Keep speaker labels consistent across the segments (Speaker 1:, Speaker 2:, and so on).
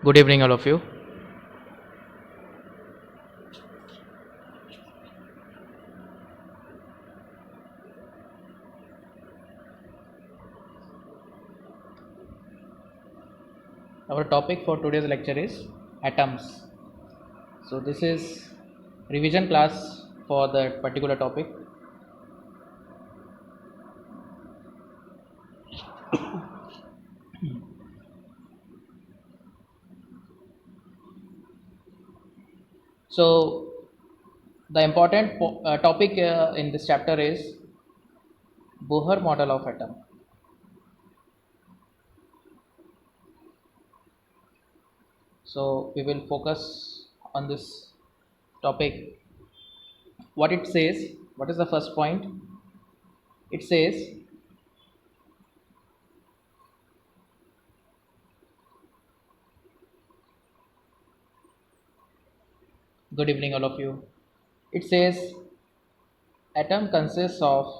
Speaker 1: Good evening, all of you. Our topic for today's lecture is atoms. So, this is revision class for that particular topic. So, the important topic in this chapter is Bohr model of atom. So, we will focus on this topic. What it says, what is the first point? It says good evening, all of you. It says atom consists of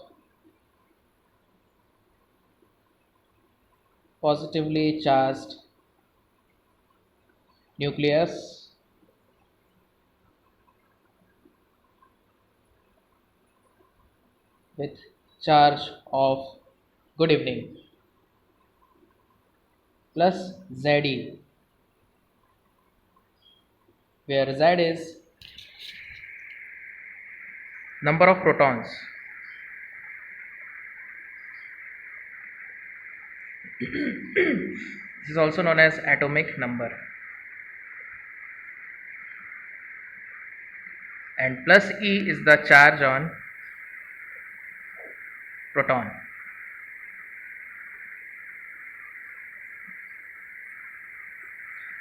Speaker 1: positively charged nucleus with charge of good evening plus Ze, where Z is number of protons. This is also known as atomic number. And plus E is the charge on proton.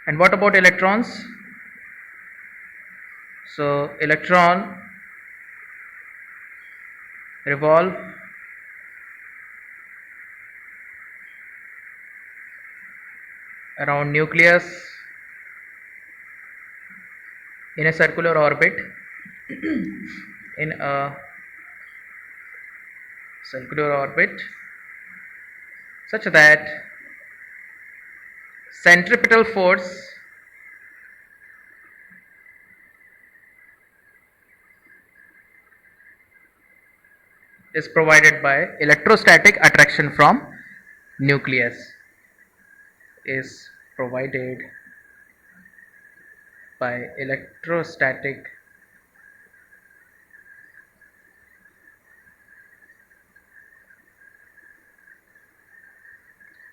Speaker 1: And what about electrons? So electron revolve around nucleus in a circular orbit such that centripetal force is provided by electrostatic attraction from nucleus is provided by electrostatic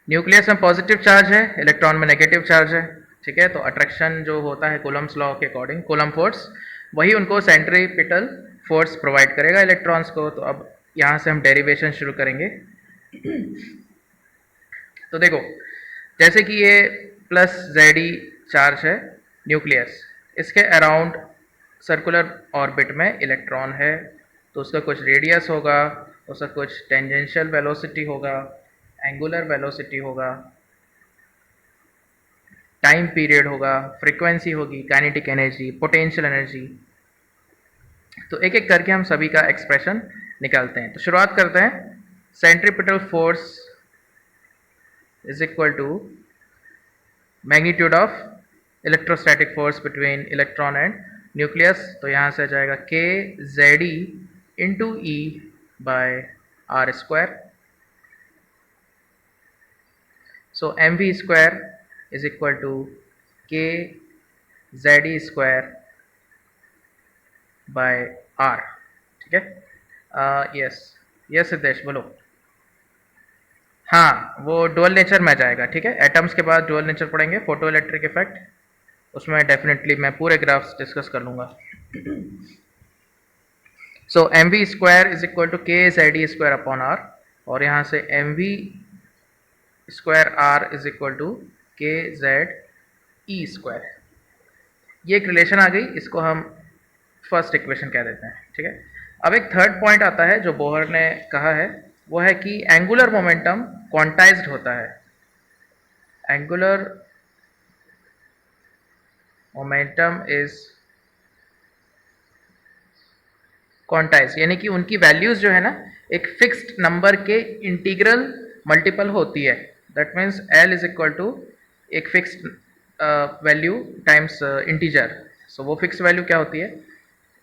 Speaker 1: nucleus में positive charge है, electron में negative charge है. ठीक है, तो attraction जो होता है कूलम्स लॉ के अकॉर्डिंग, कूलम फोर्स, वही उनको सेंट्रीपिटल फोर्स प्रोवाइड करेगा इलेक्ट्रॉन्स को. तो अब यहाँ से हम डेरिवेशन शुरू करेंगे. तो देखो, जैसे कि ये प्लस Ze चार्ज है न्यूक्लियस, इसके अराउंड सर्कुलर ऑर्बिट में इलेक्ट्रॉन है, तो उसका कुछ रेडियस होगा, उसका कुछ टेंजेंशियल वेलोसिटी होगा, एंगुलर वेलोसिटी होगा, टाइम पीरियड होगा, फ्रीक्वेंसी होगी, काइनेटिक एनर्जी, पोटेंशियल एनर्जी. तो एक एक करके हम सभी का एक्सप्रेशन निकालते हैं. तो शुरुआत करते हैं. Centripetal force is equal to magnitude of electrostatic force between electron and nucleus. तो यहाँ से आ जाएगा K Ze into E by R square. So mv square is equal to k Ze square by r. ठीक है. Yes Siddhesh बोलो. हाँ, वो डुअल नेचर में जाएगा. ठीक है, एटम्स के बाद डुअल नेचर पढ़ेंगे, फोटो इलेक्ट्रिक इफेक्ट, उसमें डेफिनेटली मैं पूरे ग्राफ्स डिस्कस कर लूँगा. So mv square is equal to K Ze square upon r, और यहाँ से mv square R is equal to K Ze square. ये एक रिलेशन आ गई, इसको हम फर्स्ट इक्वेशन कह देते हैं. ठीक है. अब एक थर्ड पॉइंट आता है जो बोहर ने कहा है, वो है कि एंगुलर मोमेंटम क्वांटाइज्ड होता है. एंगुलर मोमेंटम इज क्वांटाइज्ड, यानी कि उनकी वैल्यूज जो है ना, एक फिक्स्ड नंबर के इंटीग्रल मल्टीपल होती है. That means L is equal to एक fixed value times integer, so वो फिक्स वैल्यू क्या होती है,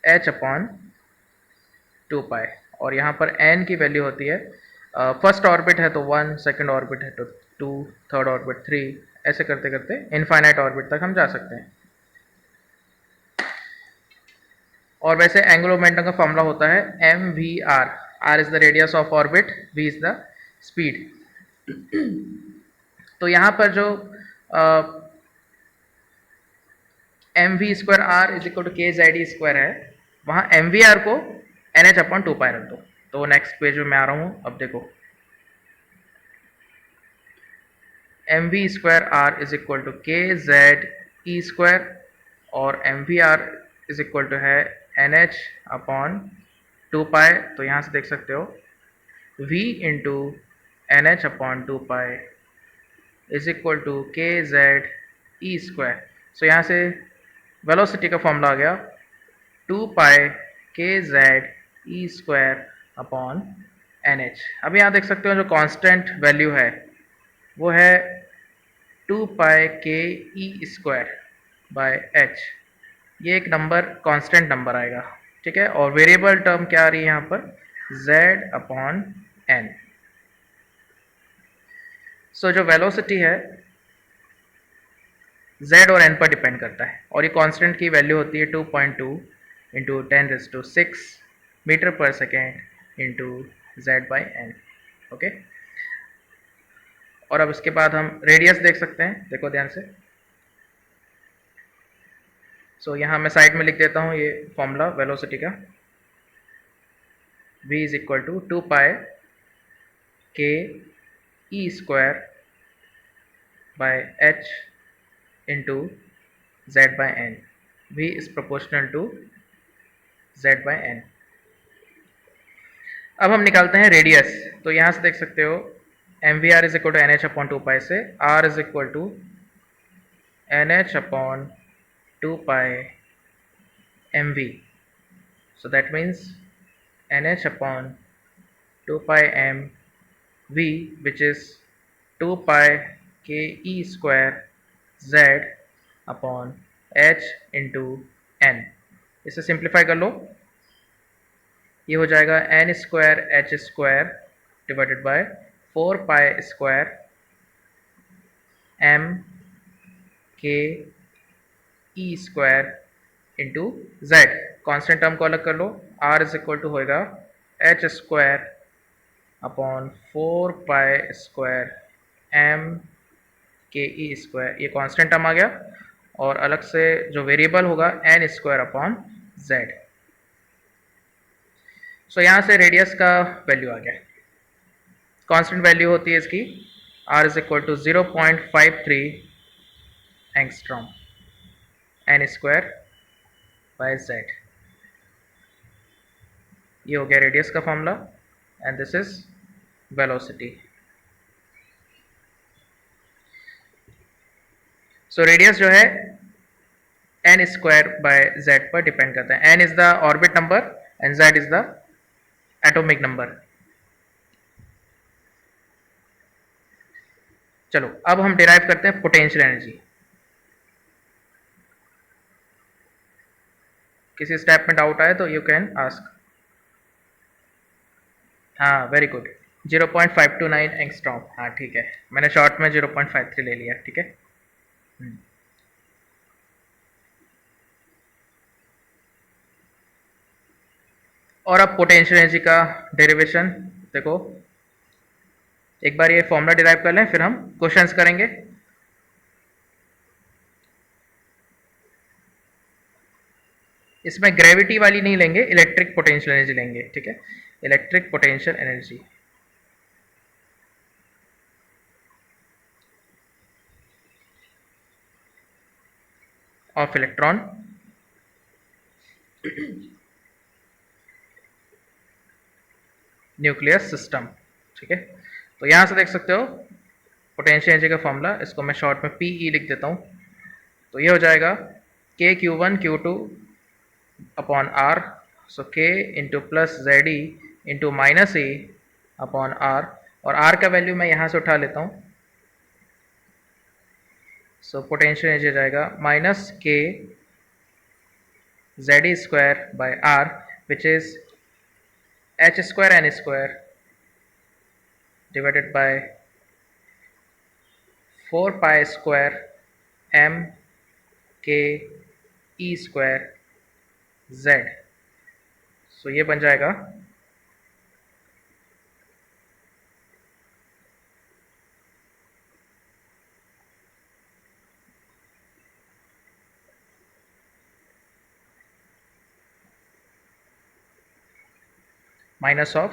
Speaker 1: h अपॉन 2 पाई, और यहाँ पर n की वैल्यू होती है, फर्स्ट ऑर्बिट है तो 1, सेकंड ऑर्बिट है तो 2, थर्ड ऑर्बिट 3, ऐसे करते करते इनफाइनाइट ऑर्बिट तक हम जा सकते हैं। और वैसे एंगुलर मोमेंटम का फॉर्मूला होता है M V R, R is the radius of orbit, V is the speed. तो यहाँ पर जो M V square R is equal to K Z E square है, वहाँ एम वी आर को एन एच अपॉन 2 पाई रख दो। तो नेक्स्ट पेज में मैं आ रहा हूँ, अब देखो M V square R is equal to K Z E square, और M V R is equal to है एन एच अपॉन 2 पाई। तो यहाँ से देख सकते हो v into N H upon 2 pi is equal to K Z E square. So यहाँ से वेलोसिटी का फॉर्मूला आ गया 2 pi K Z E square upon N H. अब यहाँ देख सकते हो जो कांस्टेंट वैल्यू है वो है 2 pi k e square by H, ये एक नंबर कांस्टेंट नंबर आएगा, ठीक है। और वेरिएबल टर्म क्या आ रही है यहाँ पर, z अपॉन एन। सो जो वेलोसिटी है z और n पर डिपेंड करता है, और ये कांस्टेंट की वैल्यू होती है 2.2 into 10⁶ metre per second into Z by N, okay. और अब इसके बाद हम रेडियस देख सकते हैं, देखो ध्यान से। सो यहाँ मैं साइड में लिख देता हूँ ये फॉर्मूला वेलोसिटी का, v is equal to 2 pi k e square by h into Z by n, v is proportional to Z by n. अब हम निकालते हैं रेडियस। तो यहाँ से देख सकते हो M V R is equal to N H upon 2 pi से r is equal to N H upon 2 pi M V, so that means nh upon 2 pi m v, which is 2 pi k e square z upon h into n। इसे simplify कर लो, ये हो जाएगा n square h square divided by 4 pi square m k e square into Z. Constant term को अलग कर लो, r is equal to होएगा H square upon 4 pi square m के ई स्क्वायर, ये कॉन्स्टेंट टर्म आ गया, और अलग से जो वेरिएबल होगा n स्क्वायर अपॉन जेड। सो यहाँ से रेडियस का वैल्यू आ गया, कांस्टेंट वैल्यू होती है इसकी r is equal to 0.53 angstrom n square by Z. ये हो गया रेडियस का formula, and this is velocity. So radius जो है n स्क्वायर बाय जेड पर डिपेंड करता है। n is the orbit number and z is the atomic number. चलो अब हम डिराइव करते हैं पोटेंशियल एनर्जी। किसी स्टेप में डाउट आए तो यू कैन आस्क। हाँ वेरी गुड, 0.529 एंगस्ट्रॉम, हाँ ठीक है, मैंने शॉर्ट में 0.53 ले लिया, ठीक है। और अब पोटेंशियल एनर्जी का डेरिवेशन देखो, एक बार ये फॉर्मूला डिराइव कर लें फिर हम क्वेश्चंस करेंगे। इसमें ग्रेविटी वाली नहीं लेंगे, इलेक्ट्रिक पोटेंशियल एनर्जी लेंगे, ठीक है। Electric potential energy of electron nucleus system, ठीक है। तो यहाँ से देख सकते हो पोटेंशियल एनर्जी का फॉर्मूला, इसको मैं शॉर्ट में PE लिख देता हूँ। तो ये हो जाएगा k Q1 Q2 upon R, so k into plus Z e into minus A upon R, और R का वैल्यू मैं यहाँ से उठा लेता हूँ सो पोटेंशियल एनर्जी जाएगा minus k Z square by R which is h square N square divided by 4 pi square M k e square Z. So ये बन जाएगा minus of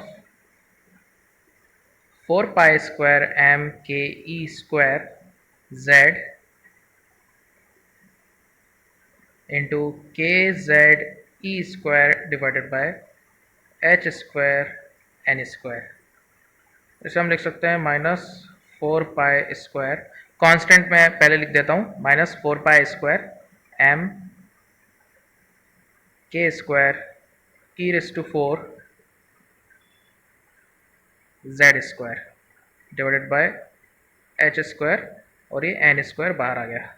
Speaker 1: 4 pi square M k e square Z into k Z E square divided by H square N square. इसे हम लिख सकते हैं minus 4 pi square, constant मैं पहले लिख देता हूँ, minus 4 pi square M K square E raise to 4 Z square divided by H square और ये एन स्क्वायर बाहर आ गया।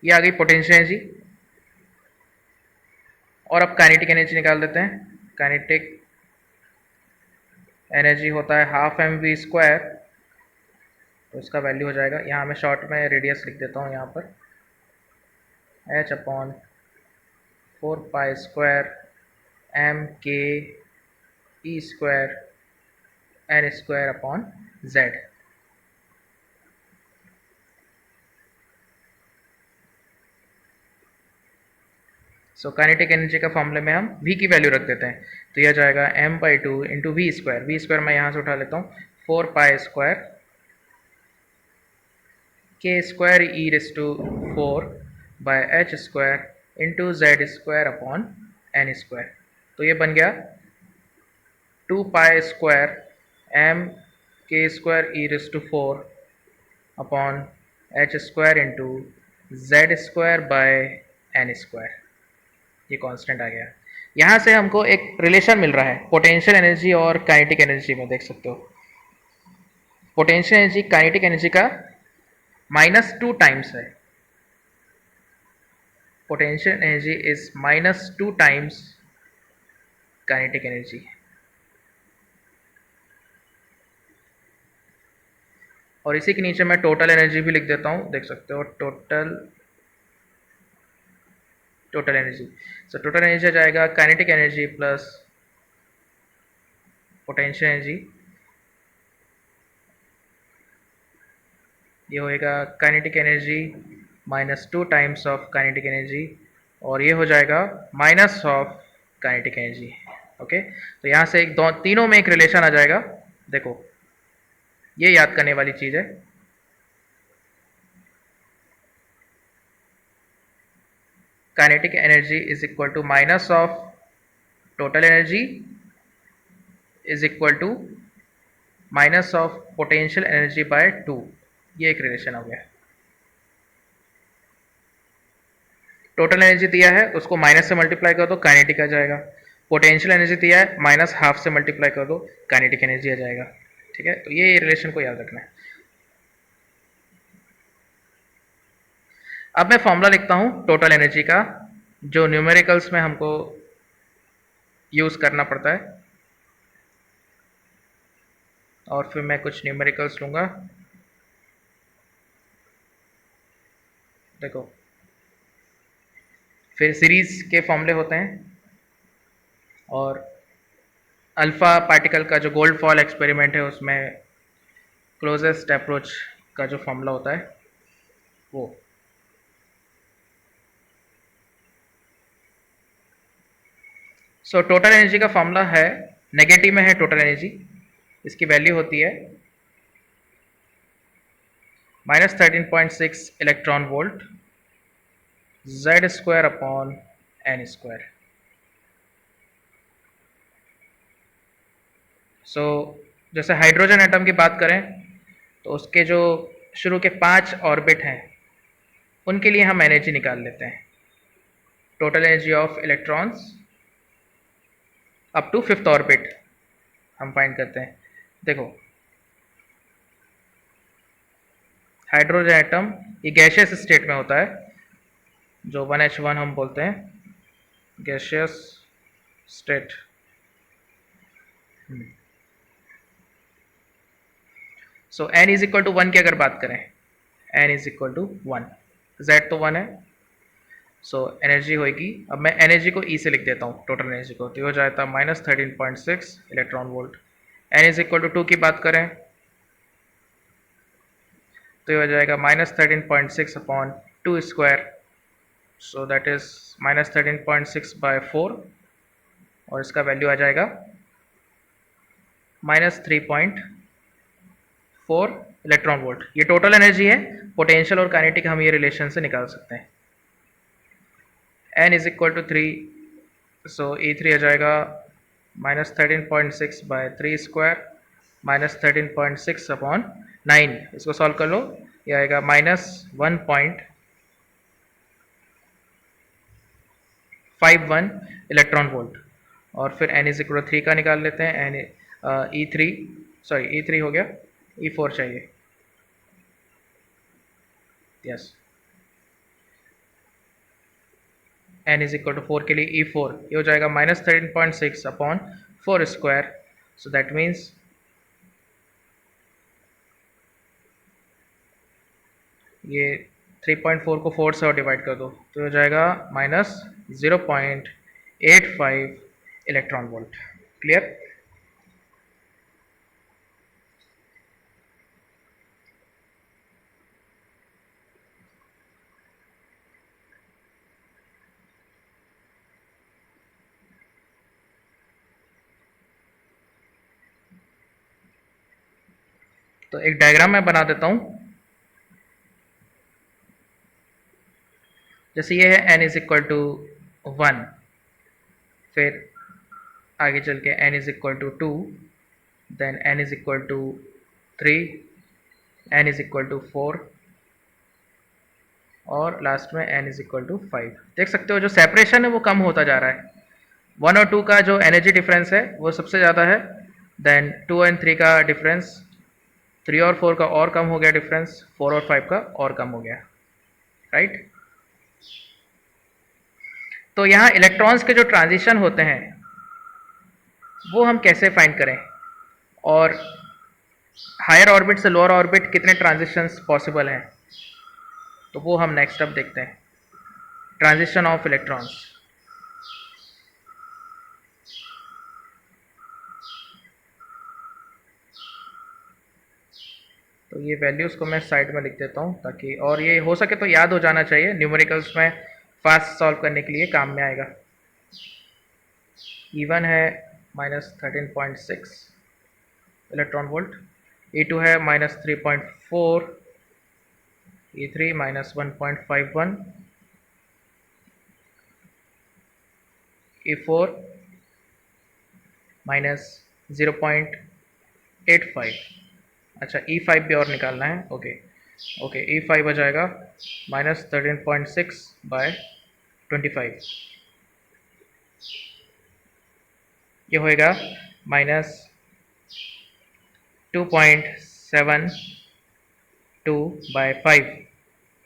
Speaker 1: ये आ गई पोटेंशियल एनर्जी। और अब काइनेटिक एनर्जी निकाल देते हैं। काइनेटिक एनर्जी होता है हाफ एम वी स्क्वायर, तो इसका वैल्यू हो जाएगा, यहाँ मैं शॉर्ट में रेडियस लिख देता हूँ यहाँ पर, h upon 4 pi square M k e square N square upon Z. So kinetic energy का फॉर्मूले में हम v की वैल्यू रख देते हैं, तो यह जाएगा m by 2 into V square मैं यहाँ से उठा लेता हूँ 4 pi square K square E raise to 4 by H square into Z square upon N square. तो ये बन गया 2 pi square M K square E raise to 4 upon H square into Z square by N square. ये constant आ गया। यहाँ से हमको एक रिलेशन मिल रहा है पोटेंशियल एनर्जी और काइनेटिक एनर्जी में, देख सकते हो पोटेंशियल एनर्जी काइनेटिक एनर्जी का -2 टाइम्स है। Potential energy is -2 times kinetic energy. और इसी के नीचे मैं टोटल एनर्जी भी लिख देता हूँ, देख सकते हो total energy. So total energy आ जाएगा kinetic energy plus potential energy, ये होएगा kinetic energy -2 times of kinetic energy, और ये हो जाएगा minus of kinetic energy. Okay, तो यहाँ से एक दो तीनों में एक रिलेशन आ जाएगा। देखो ये याद करने वाली चीज़ है। Kinetic energy is equal to minus of total energy is equal to minus of potential energy by 2। ये एक रिलेशन हो गया। टोटल एनर्जी दिया है उसको माइनस से मल्टीप्लाई कर दो, काइनेटिक आ जाएगा। पोटेंशियल एनर्जी दिया है -12 से मल्टीप्लाई कर दो, काइनेटिक एनर्जी आ जाएगा। ठीक है, तो ये रिलेशन को याद रखना है। अब मैं फॉर्मूला लिखता हूँ टोटल एनर्जी का, जो न्यूमेरिकल्स में हमको यूज़ करना पड़ता है, और फिर मैं कुछ न्यूमेरिकल्स लूँगा। देखो फिर सीरीज के फॉर्मूले होते हैं, और अल्फ़ा पार्टिकल का जो गोल्ड फॉल एक्सपेरिमेंट है उसमें क्लोजेस्ट अप्रोच का जो फॉर्मूला होता है वो। सो टोटल एनर्जी का फॉर्मूला है, नेगेटिव में है टोटल एनर्जी, इसकी वैल्यू होती है -13.6 electron volt Z square upon N square. So जैसे हाइड्रोजन एटम की बात करें तो उसके जो शुरू के 5 ऑर्बिट हैं उनके लिए हम एनर्जी निकाल लेते हैं। Total energy of electrons up to 5th orbit हम फाइंड करते हैं। देखो हाइड्रोजन एटम ये गैशियस स्टेट में होता है, जो 1H1 हम बोलते हैं, gaseous state. So n is equal to 1 की अगर बात करें, n is equal to 1, z तो 1 है, सो एनर्जी होगी, अब मैं एनर्जी को E से लिख देता हूँ, टोटल एनर्जी को, तो ये हो जाता है -13.6 electron volt. n is equal to 2 की बात करें तो ये हो जाएगा -13.6 upon 2 square, so that is -13.6/4, और इसका वैल्यू आ जाएगा -3.4 इलेक्ट्रॉन वोल्ट। ये टोटल एनर्जी है, पोटेंशियल और काइनेटिक हम ये रिलेशन से निकाल सकते हैं। n is equal to 3, so E3 आ जाएगा -13.6/3 स्क्वायर -13.6 अपॉन 9, इसको सॉल्व कर लो, ये आएगा -1.51 इलेक्ट्रॉन वोल्ट। और फिर n इज इक्वल टू 3 का निकाल लेते हैं, n E3 हो गया, E4 चाहिए, yes, n is equal to 4 के लिए E4 ये हो जाएगा -13.6 upon 4 square, so that means ये 3.4 को 4 से और डिवाइड कर दो तो हो जाएगा -0.85 इलेक्ट्रॉन वोल्ट। क्लियर? तो एक डायग्राम मैं बना देता हूं, जैसे ये है n इज इक्वल टू 1, फिर आगे चल के n is equal to 2, then n is equal to 3, n is equal to 4, और लास्ट में n इज इक्वल टू 5। देख सकते हो जो सेपरेशन है वो कम होता जा रहा है। 1 और 2 का जो एनर्जी डिफरेंस है वो सबसे ज़्यादा है, देन 2 एंड 3 का डिफरेंस, 3 और 4 का और कम हो गया डिफरेंस, 4 और 5 का और कम हो गया, राइट? तो यहाँ इलेक्ट्रॉन्स के जो ट्रांजिशन होते हैं वो हम कैसे फाइंड करें, और हायर ऑर्बिट से लोअर ऑर्बिट कितने ट्रांजिशंस पॉसिबल हैं, तो वो हम नेक्स्ट अब देखते हैं, ट्रांजिशन ऑफ इलेक्ट्रॉन्स। तो ये वैल्यूज़ को मैं साइड में लिख देता हूँ ताकि, और ये हो सके तो याद हो जाना चाहिए, न्यूमेरिकल्स में फास्ट सॉल्व करने के लिए काम में आएगा। E1 है -13.6 इलेक्ट्रॉन वोल्ट, E2 है -3.4, E3 -1.51, E4 -0.85। अच्छा, E5 भी और निकालना है, ओके, E5 आ जाएगा -13.6/25, ये होएगा -2.72/5,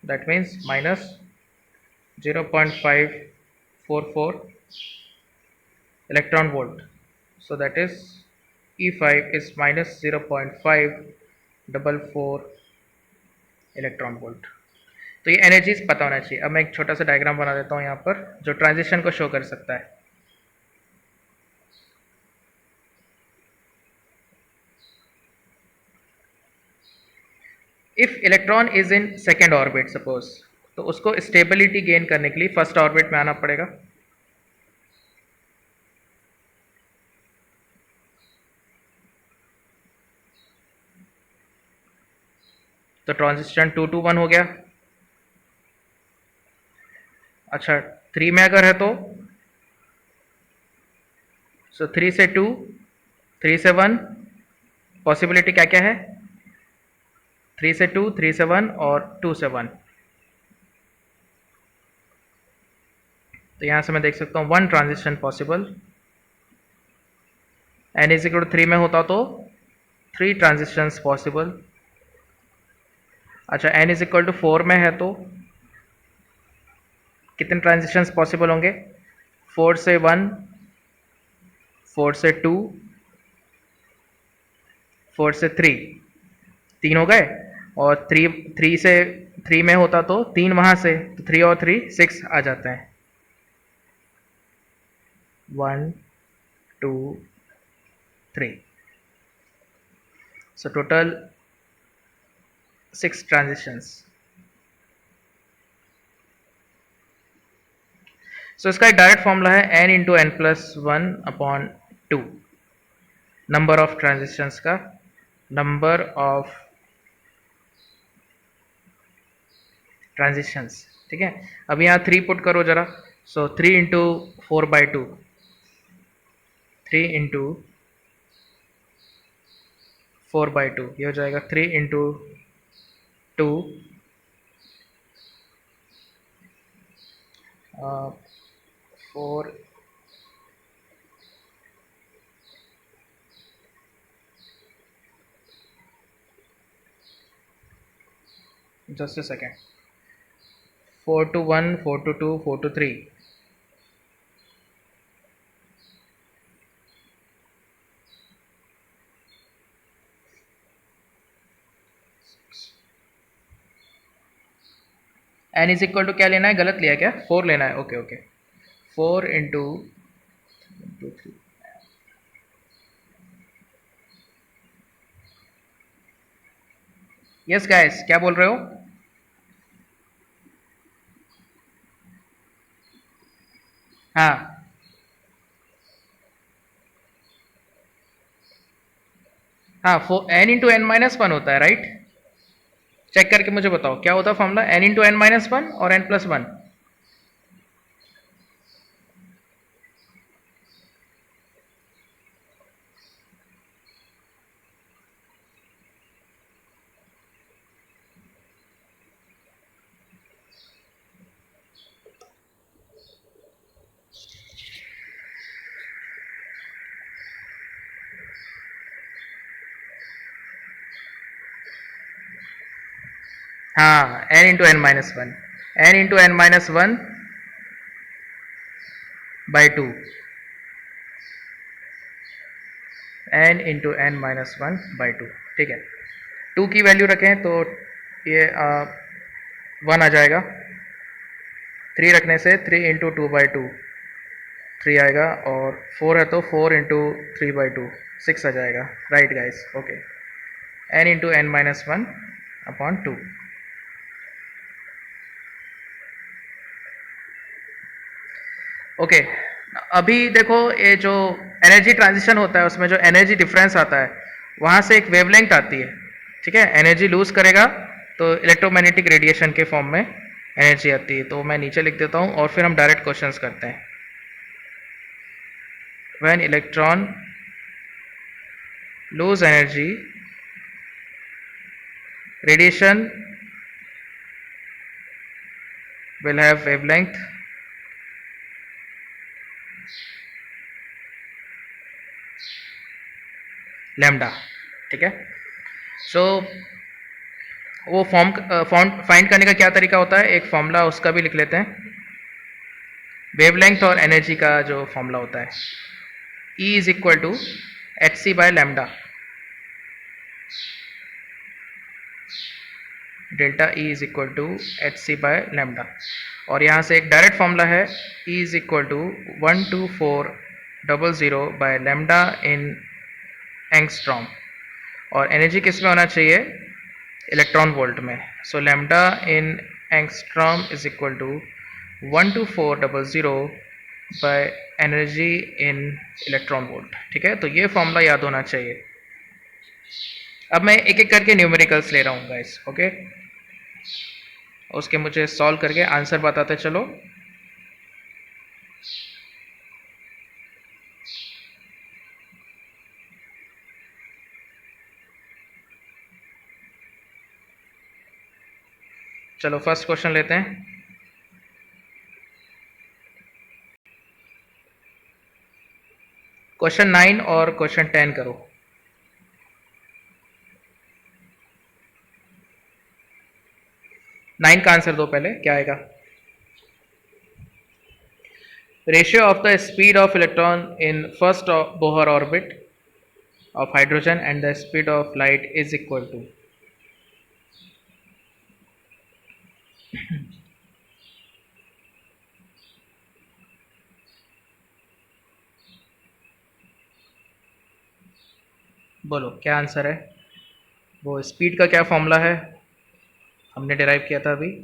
Speaker 1: that means -0.544 electron volt, so that is E5 is -0.544 electron volt. तो ये एनर्जीज पता होना चाहिए। अब मैं एक छोटा सा डायग्राम बना देता हूँ यहाँ पर जो ट्रांजिशन को शो कर सकता है। If electron is in second orbit suppose, तो उसको स्टेबिलिटी गेन करने के लिए फर्स्ट ऑर्बिट में आना पड़ेगा। तो ट्रांजिशन 2 to 1 हो गया। अच्छा, 3 में अगर है तो 3 से 2, 3 से 1, पॉसिबिलिटी क्या क्या है, 3 से 2, 3 से 1 और 2 से 1। तो यहाँ से मैं देख सकता हूँ 1 ट्रांजिशन पॉसिबल, n = 3 में होता तो 3 ट्रांजिशंस पॉसिबल, अच्छा, n इज इक्वल टू 4 में है तो कितने ट्रांजिशंस पॉसिबल होंगे? 4 से 1, 4 से 2, 4 से 3, 3 हो गए। और 3 से 3 में होता तो 3 वहाँ से, तो 3 और 3 6 आ जाते हैं। 1 2 3, सो टोटल 6 ट्रांजिशंस। सो इसका एक डायरेक्ट फॉर्मूला है n into N plus one upon two, number of transitions का, नंबर ऑफ ट्रांजिशंस। ठीक है, अब यहाँ 3 पुट करो जरा। सो 3 इंटू 4/2, 3 इंटू 4/2, ये हो जाएगा 3 into 2, 4, just a second, 4 to 1, 4 to 2, 4 to 3, n is equal to क्या लेना है? गलत लिया क्या? 4 लेना है। Okay okay, 4 into 3। Yes guys, क्या बोल रहे हो? हाँ हाँ, n into N minus one होता है, राइट? चेक करके मुझे बताओ क्या होता है formula, n into N minus one और n प्लस वन। हाँ, n into N minus one, n into N minus one by two, n into N minus one by two. ठीक है, 2 की वैल्यू रखें तो ये 1 आ जाएगा। 3 रखने से 3 इंटू 2/2, 3 आएगा। और 4 है तो 4 इंटू 3/2, 6 आ जाएगा। Right guys, okay. n into N minus one upon two. Okay, अभी देखो ये जो एनर्जी ट्रांजिशन होता है उसमें जो एनर्जी डिफरेंस आता है वहाँ से एक वेवलेंथ आती है। ठीक है, एनर्जी लूज करेगा तो इलेक्ट्रोमैग्नेटिक रेडिएशन के फॉर्म में एनर्जी आती है। तो मैं नीचे लिख देता हूँ और फिर हम डायरेक्ट क्वेश्चंस करते हैं। When electron lose energy, radiation will have wavelength lambda। ठीक है, सो वो फॉर्म फाइंड करने का क्या तरीका होता है, एक फॉर्मूला उसका भी लिख लेते हैं। वेवलेंथ और एनर्जी का जो फॉर्मूला होता है, E is equal to H C by lambda, delta E is equal to H C by lambda. और यहाँ से एक डायरेक्ट फॉर्मूला है, E is equal to 12400 by lambda in angstrom. और एनर्जी किस में होना चाहिए? इलेक्ट्रॉन वोल्ट में। So lambda in angstrom is equal to 12400 by energy in electron volt. ठीक है, तो ये फॉर्मूला याद होना चाहिए। अब मैं एक एक करके न्यूमेरिकल्स ले रहा हूँ गाइस, ओके। उसके मुझे सॉल्व करके आंसर बताते चलो। चलो फर्स्ट क्वेश्चन लेते हैं। क्वेश्चन 9 और क्वेश्चन 10 करो। 9 का आंसर दो पहले, क्या आएगा? Ratio of the speed of electron in first Bohr orbit of hydrogen and the speed of light is equal to. बोलो क्या आंसर है? वो स्पीड का क्या फॉर्मूला है, हमने डिराइव किया था अभी?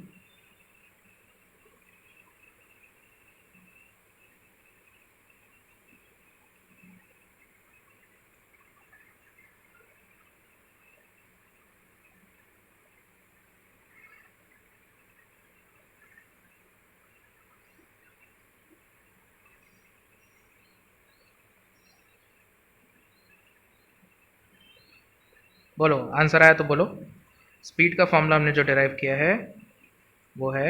Speaker 1: बोलो आंसर आया तो बोलो। स्पीड का फॉर्मूला हमने जो डिराइव किया है वो है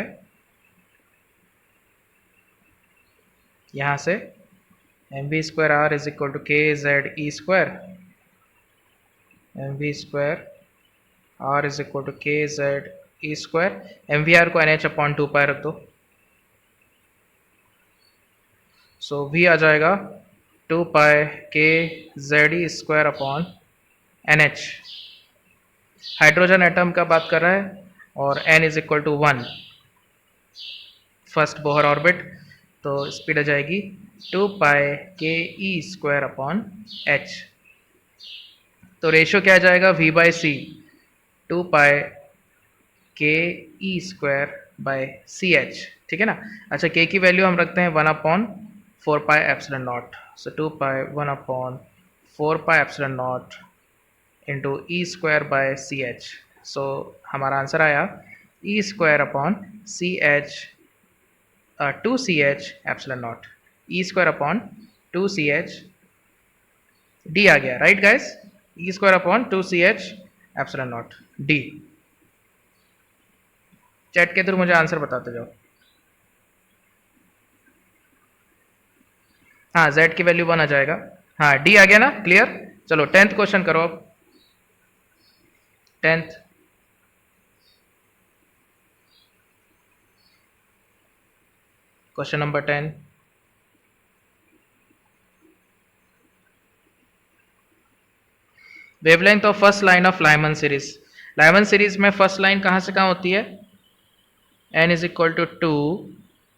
Speaker 1: यहाँ से M V square R is equal to K Z E square, M V square R is equal to K Z E square, M V R को एन एच अपॉन 2 पाई रख दो, सो वी आ जाएगा 2 pi K Z E square upon N H. Hydrogen atom का बात कर रहा है और n is equal to 1 first Bohr orbit, तो स्पीड आ जाएगी 2 pi k e square upon H. तो रेशियो क्या आ जाएगा? v by C, 2 pi k e square by C H, ठीक है ना। अच्छा k की वैल्यू हम रखते हैं 1 upon 4 pi epsilon naught, so 2 pi 1 upon 4 pi epsilon naught into E square by C H. So हमारा आंसर आया E square upon C H 2 C H epsilon naught, E square upon 2 C H D आ गया, right guys? E square upon 2 C H epsilon naught D. Chat के through मुझे answer बताते जाओ। हाँ z की वैल्यू 1 आ जाएगा, हाँ डी आ गया ना, क्लियर। चलो 10th क्वेश्चन करो अब, 10th। Question number 10। Wavelength of first line of Lyman series. Lyman series में फर्स्ट लाइन कहाँ से कहाँ होती है? n is equal to 2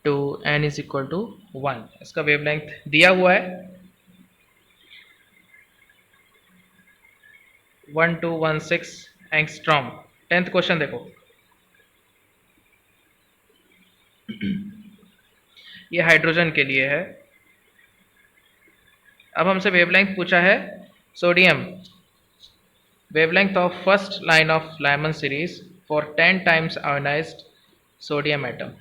Speaker 1: to n is equal to 1। इसका वेवलेंथ दिया हुआ है 1216 एंगस्ट्रॉम। 10th क्वेश्चन देखो, ये हाइड्रोजन के लिए है। अब हमसे वेवलेंथ पूछा है sodium. Wavelength of first line of Lyman series for 10 times ionized sodium atom.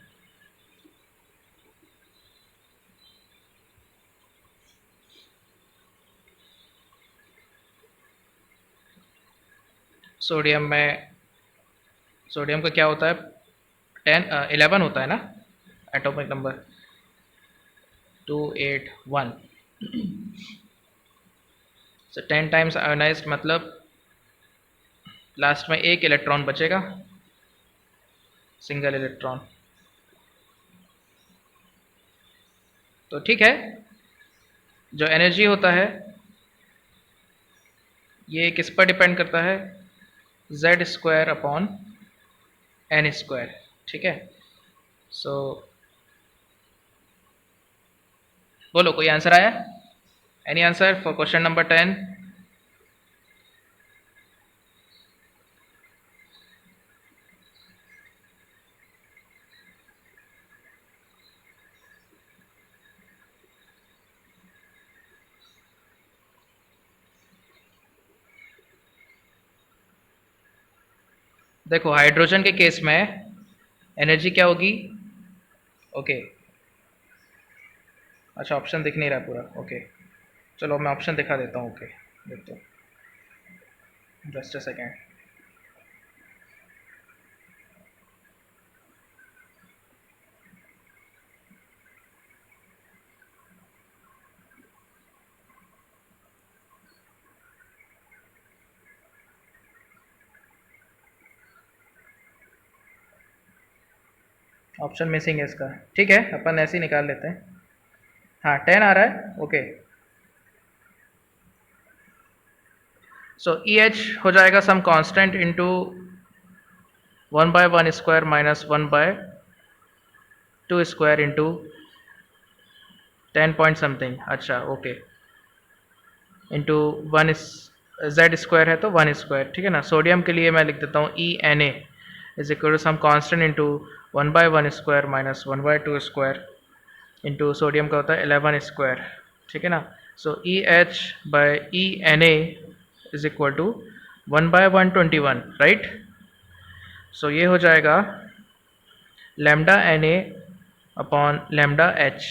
Speaker 1: Sodium में, सोडियम का क्या होता है? 11 होता है ना एटॉमिक नंबर, 281। सो 10 टाइम्स आयोनाइज्ड मतलब लास्ट में एक इलेक्ट्रॉन बचेगा, सिंगल इलेक्ट्रॉन। तो ठीक है, जो एनर्जी होता है ये किस पर डिपेंड करता है? Z square upon N square, ठीक है। सो बोलो कोई आंसर आया? Any answer for question number 10? देखो हाइड्रोजन के केस में एनर्जी क्या होगी? ओके, अच्छा ऑप्शन दिख नहीं रहा पूरा, ओके चलो मैं ऑप्शन दिखा देता हूँ। ओके देख दो, just a second. Option missing है इसका, ठीक है अपन ऐसे ही निकाल लेते हैं। हाँ 10 आ रहा है, ओके। सो ई एच हो जाएगा some constant into 1/1² minus 1/2² into 10 point something, अच्छा okay, into one Z square है तो 1², ठीक है ना। सोडियम के लिए मैं लिख देता हूँ E N A is equal to some constant into 1/1² minus 1/2² into sodium का होता है 11², ठीक है ना। So E H by E N A is equal to 1/121, right. So ये हो जाएगा lambda N A upon lambda H.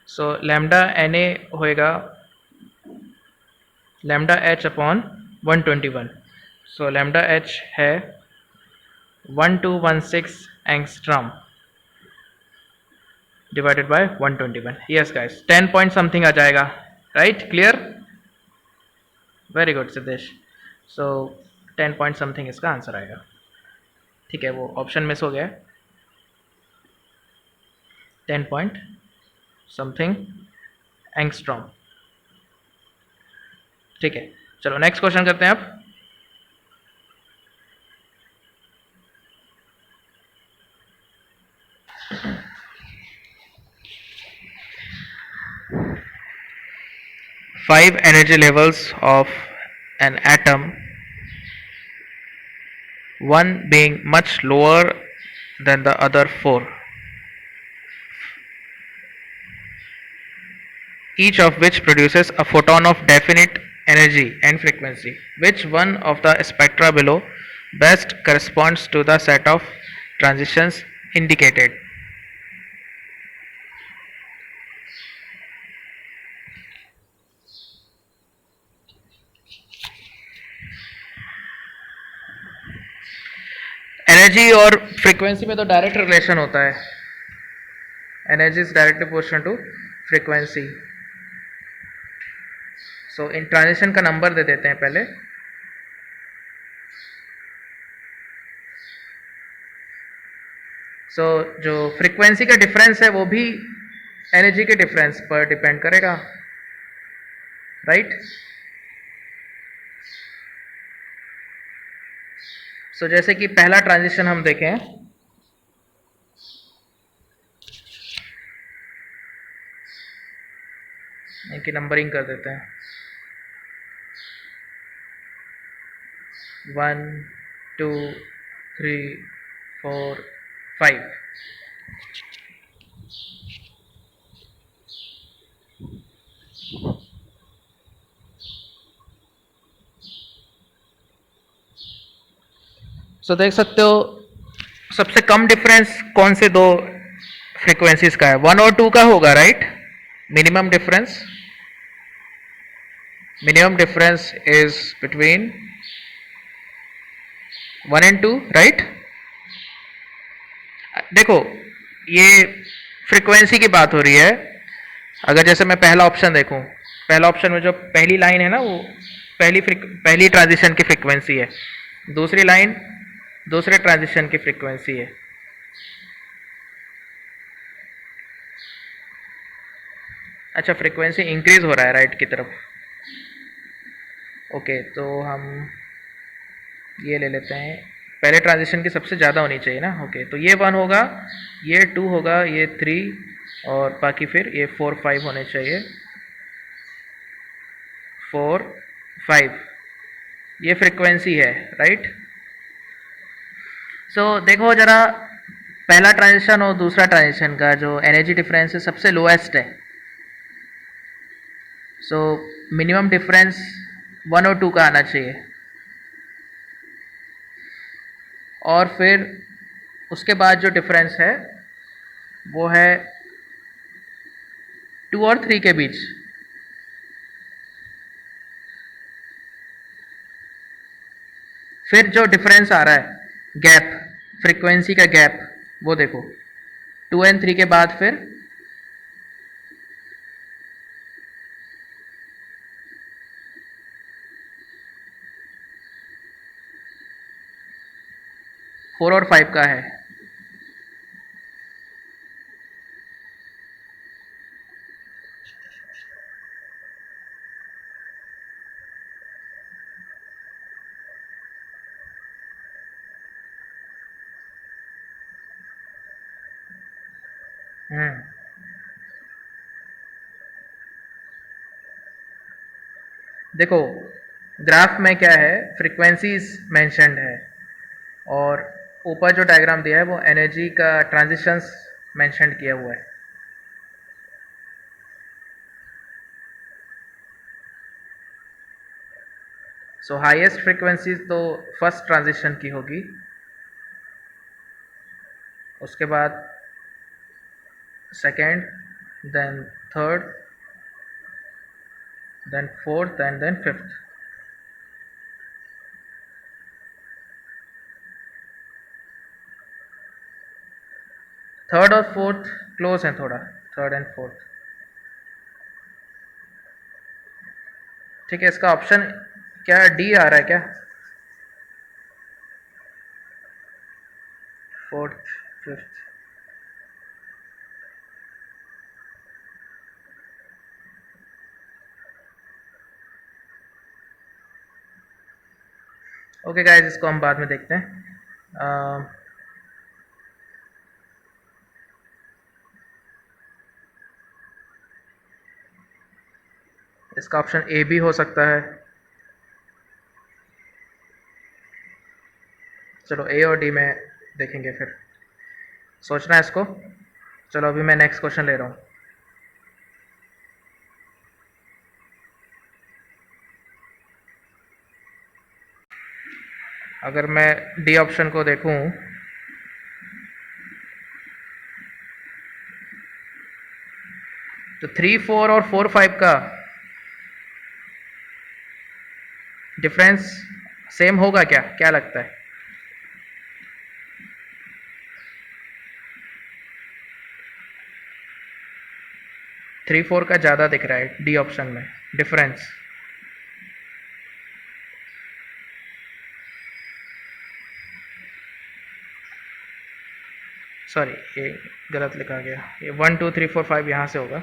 Speaker 1: So lambda N A होएगा lambda H upon 121। So lambda H है 1216 angstrom divided by 121। Yes guys 10 point something आ जाएगा, right, clear, very good Siddhesh. So 10 point something इसका answer आएगा, ठीक है, वो option miss हो गया है। 10 पॉइंट समथिंग एंगस्ट्रॉम, ठीक है। चलो नेक्स्ट क्वेश्चन करते हैं आप। Five energy levels of an atom, one being much lower than the other four, each of which produces a photon of definite energy and frequency. Which one of the spectra below best corresponds to the set of transitions indicated? Energy और frequency में तो direct relation होता है, energy is directly proportional to frequency. So इन transition का number दे देते हैं पहले। सो जो फ्रीक्वेंसी का डिफरेंस है वो भी एनर्जी के डिफरेंस पर डिपेंड करेगा, राइट। सो जैसे कि पहला ट्रांजिशन हम देखें, इनकी नंबरिंग कर देते हैं, 1 2 3 4 5। सो देख सकते हो सबसे कम डिफरेंस कौन से दो फ्रीक्वेंसीज का है, 1 और 2 का होगा, right. Minimum difference is between 1 and 2, right. देखो ये फ्रीक्वेंसी की बात हो रही है। अगर जैसे मैं पहला ऑप्शन देखूं, पहला ऑप्शन में जो पहली लाइन है ना वो पहली ट्रांजिशन की फ्रीक्वेंसी है, दूसरी लाइन दूसरे ट्रांजिशन की फ्रीक्वेंसी है। अच्छा फ्रीक्वेंसी इंक्रीज हो रहा है राइट की तरफ, ओके। तो हम ये ले लेते हैं, पहले ट्रांजिशन की सबसे ज़्यादा होनी चाहिए ना, ओके। तो ये 1 होगा, ये 2 होगा, ये 3 और बाकी फिर ये 4 5 होने चाहिए, 4 5 ये फ्रीक्वेंसी है, राइट। सो देखो जरा पहला ट्रांजिशन और दूसरा ट्रांजिशन का जो एनर्जी डिफरेंस है सबसे लोएस्ट है। सो मिनिमम डिफरेंस 1 और 2 का आना चाहिए, और फिर उसके बाद जो डिफरेंस है वो है 2 और 3 के बीच। फिर जो डिफरेंस आ रहा है गैप, फ्रीक्वेंसी का गैप, वो देखो 2 और 3 के बाद फिर 4 और 5 का है। हम्म देखो, ग्राफ में क्या है, फ्रीक्वेंसीज मेंशन्ड है, और ऊपर जो डायग्राम दिया है वो एनर्जी का ट्रांजिशंस मेंशन किया हुआ है। सो हाईएस्ट फ्रीक्वेंसी तो फर्स्ट ट्रांजिशन की होगी, उसके बाद second, then third, then fourth and then fifth. Third और फोर्थ क्लोज हैं थोड़ा, थर्ड एंड फोर्थ। ठीक है, इसका ऑप्शन क्या डी आ रहा है क्या? Fourth, fifth. ओके गाइस, इसको हम बाद में देखते हैं। इसका ऑप्शन ए भी हो सकता है। चलो ए और डी में देखेंगे फिर, सोचना है इसको। चलो अभी मैं नेक्स्ट क्वेश्चन ले रहा हूँ। अगर मैं डी ऑप्शन को देखूं, तो 3, 4 और 4, 5 का डिफरेंस सेम होगा क्या, क्या लगता है? थ्री फोर का ज़्यादा दिख रहा है डी ऑप्शन में डिफरेंस। सॉरी, ये गलत लिखा गया, ये 1, 2, 3, 4, 5 यहाँ से होगा।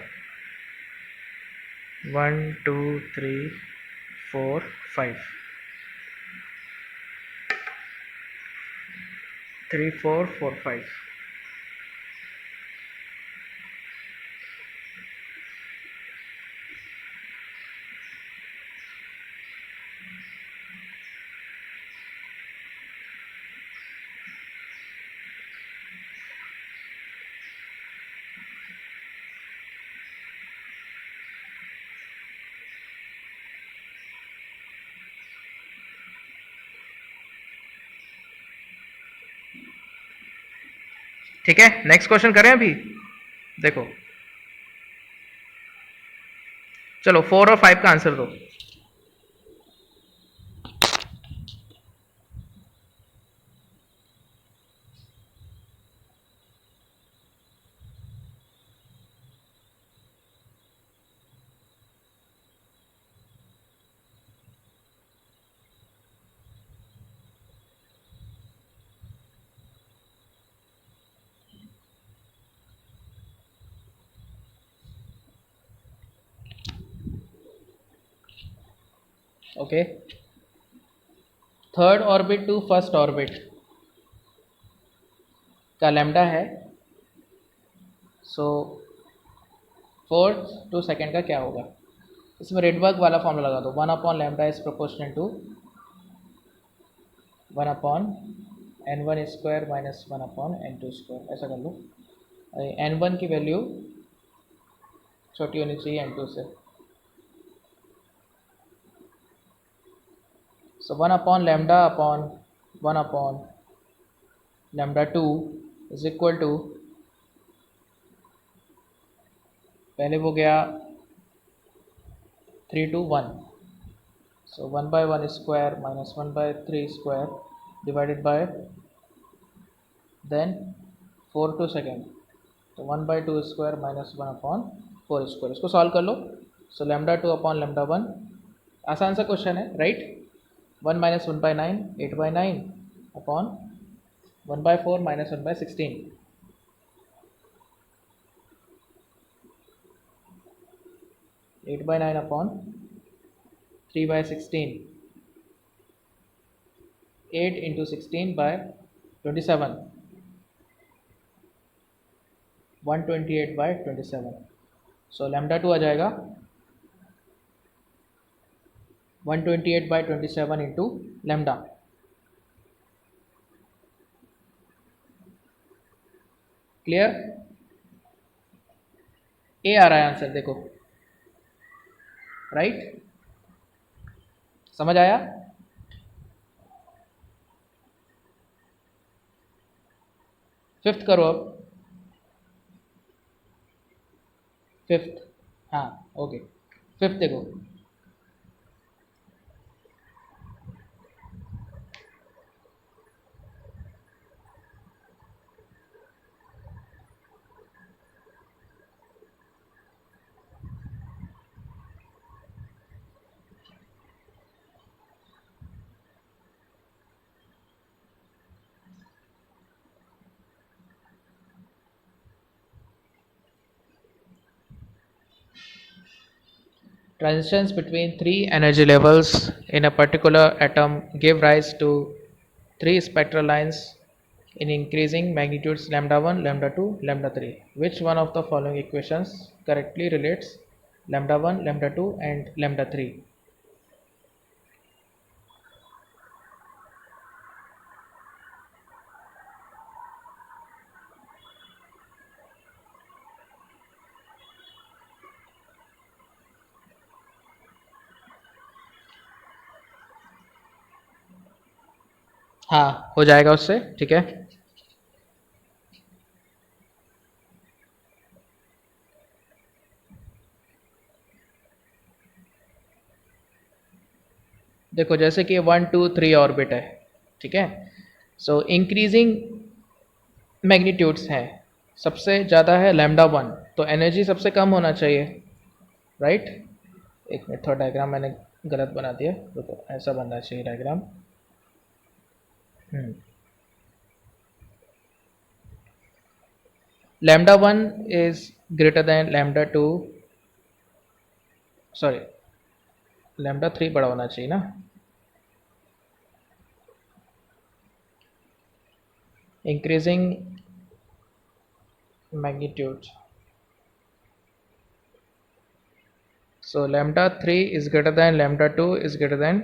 Speaker 1: 1, 2, 3, 4, 5, 3, 4, 4, 5। ठीक है, नेक्स्ट क्वेश्चन करें अभी। देखो, चलो 4 और 5 का आंसर दो। Okay, third orbit to first orbit का लैम्डा है, सो फोर्थ टू सेकेंड का क्या होगा? इसमें रेडबर्ग वाला फॉर्मूला लगा दो, 1/λ is proportional to 1/n1² minus 1/n2², ऐसा कर लो। n1 की वैल्यू छोटी होनी चाहिए n2 से। सो 1/λ/1/λ2 इज इक्वल टू, पहले वो गया 3 to 1, so 1/1² minus 1/3² divided by then 4 to 2, तो 1/2² माइनस 1/4²। इसको सॉल्व कर लो। सो λ2/λ1, आसान सा क्वेश्चन है राइट। 1 माइनस 1/9, 8/9 अपॉन 1/4 माइनस 1/16, 8/9 अपॉन 3/16, 8 into 16/27, 128/27, सो लैम्डा टू आ जाएगा 128/27 इंटू लैम्डा। क्लियर? ए आ रहा है आंसर, देखो, राइट? समझ आया? फिफ्थ करो अब। फिफ्थ, हाँ, ओके, फिफ्थ देखो। Transitions between three energy levels in a particular atom give rise to three spectral lines in increasing magnitudes lambda 1, lambda 2, lambda 3. Which one of the following equations correctly relates lambda 1, lambda 2 and lambda 3? हाँ, हो जाएगा उससे, ठीक है। देखो जैसे कि 1 2 3 orbit है, ठीक है। सो इंक्रीजिंग मैग्नीट्यूड्स हैं, सबसे ज़्यादा है लैम्डा 1, तो एनर्जी सबसे कम होना चाहिए, राइट? एक मिनट, थोड़ा डायग्राम मैंने गलत बना दिया, तो ऐसा बनना चाहिए diagram. Lambda 1 is greater than lambda 2, sorry, lambda 3 बड़ा होना चाहिए ना। Increasing magnitude, so lambda 3 is greater than lambda 2 is greater than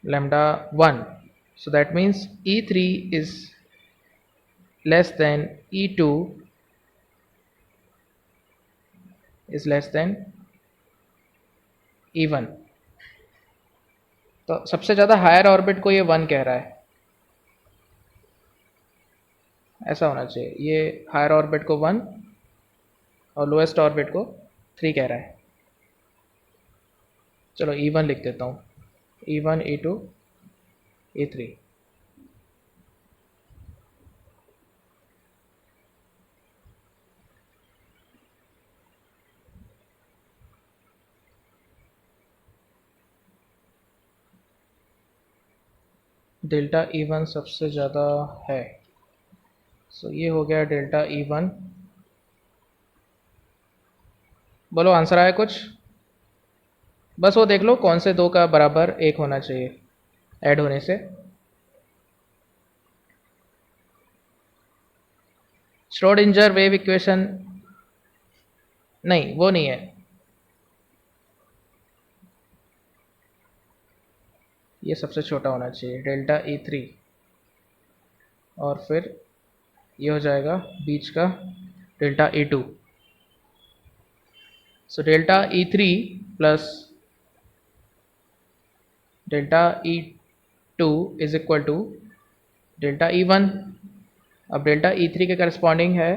Speaker 1: lambda 1, so that means E3 is less than E2 is less than E1। तो सबसे ज़्यादा higher orbit को ये 1 कह रहा है, ऐसा होना चाहिए। ये हायर ऑर्बिट को 1 और लोएस्ट ऑर्बिट को 3 कह रहा है। चलो E1 लिख देता हूँ, E1 E2 E3। Delta E1 सबसे ज़्यादा है, सो ये हो गया डेल्टा E1। बोलो आंसर आया कुछ? बस वो देख लो कौन से दो का बराबर एक होना चाहिए ऐड होने से। श्रोडिंजर वेव इक्वेशन, नहीं वो नहीं है, ये सबसे छोटा होना चाहिए डेल्टा E3, और फिर ये हो जाएगा बीच का delta E2। So delta E3 plus delta E2 is equal to delta E1। अब डेल्टा E3 के करस्पॉन्डिंग है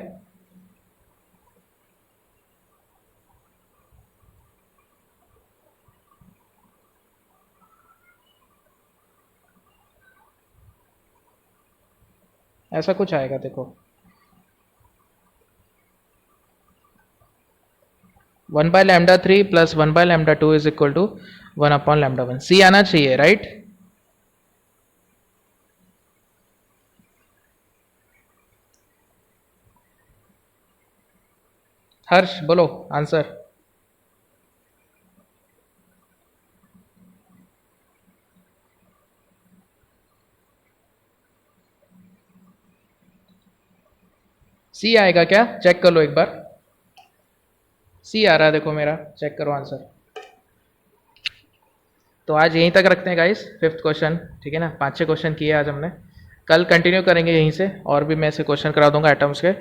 Speaker 1: ऐसा कुछ आएगा, देखो 1/λ3 प्लस 1/λ2 इज इक्वल टू 1/λ1। सी आना चाहिए, राइट? हर्ष बोलो आंसर। सी आएगा क्या, चेक कर लो एक बार। सी आ रहा है, देखो मेरा, चेक करो आंसर। तो आज यहीं तक रखते हैं गाइस, 5th क्वेश्चन, ठीक है ना। 5-6 क्वेश्चन किए आज हमने, कल कंटिन्यू करेंगे यहीं से, और भी मैं ऐसे क्वेश्चन करा दूंगा एटम्स के।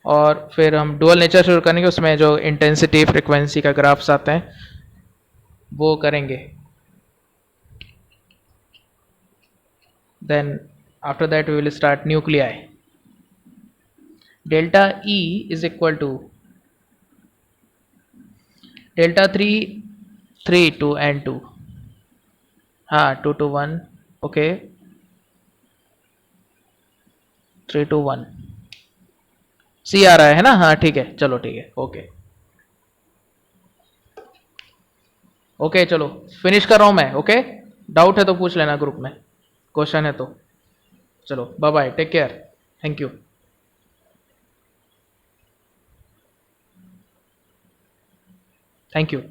Speaker 1: और फिर हम डुअल नेचर शुरू करेंगे, उसमें जो इंटेंसिटी फ्रिक्वेंसी का ग्राफ्स आते हैं वो करेंगे। Then after that we will start nuclei. Delta E is equal to delta 3 to N2। हाँ, 2 to 1, ओके, 3 to 1। सी आ रहा है ना, हाँ ठीक है, चलो ठीक है, ओके ओके, चलो फिनिश कर रहा हूँ मैं, ओके। डाउट है तो पूछ लेना ग्रुप में, क्वेश्चन है तो। चलो bye bye, take care, thank you. Thank you.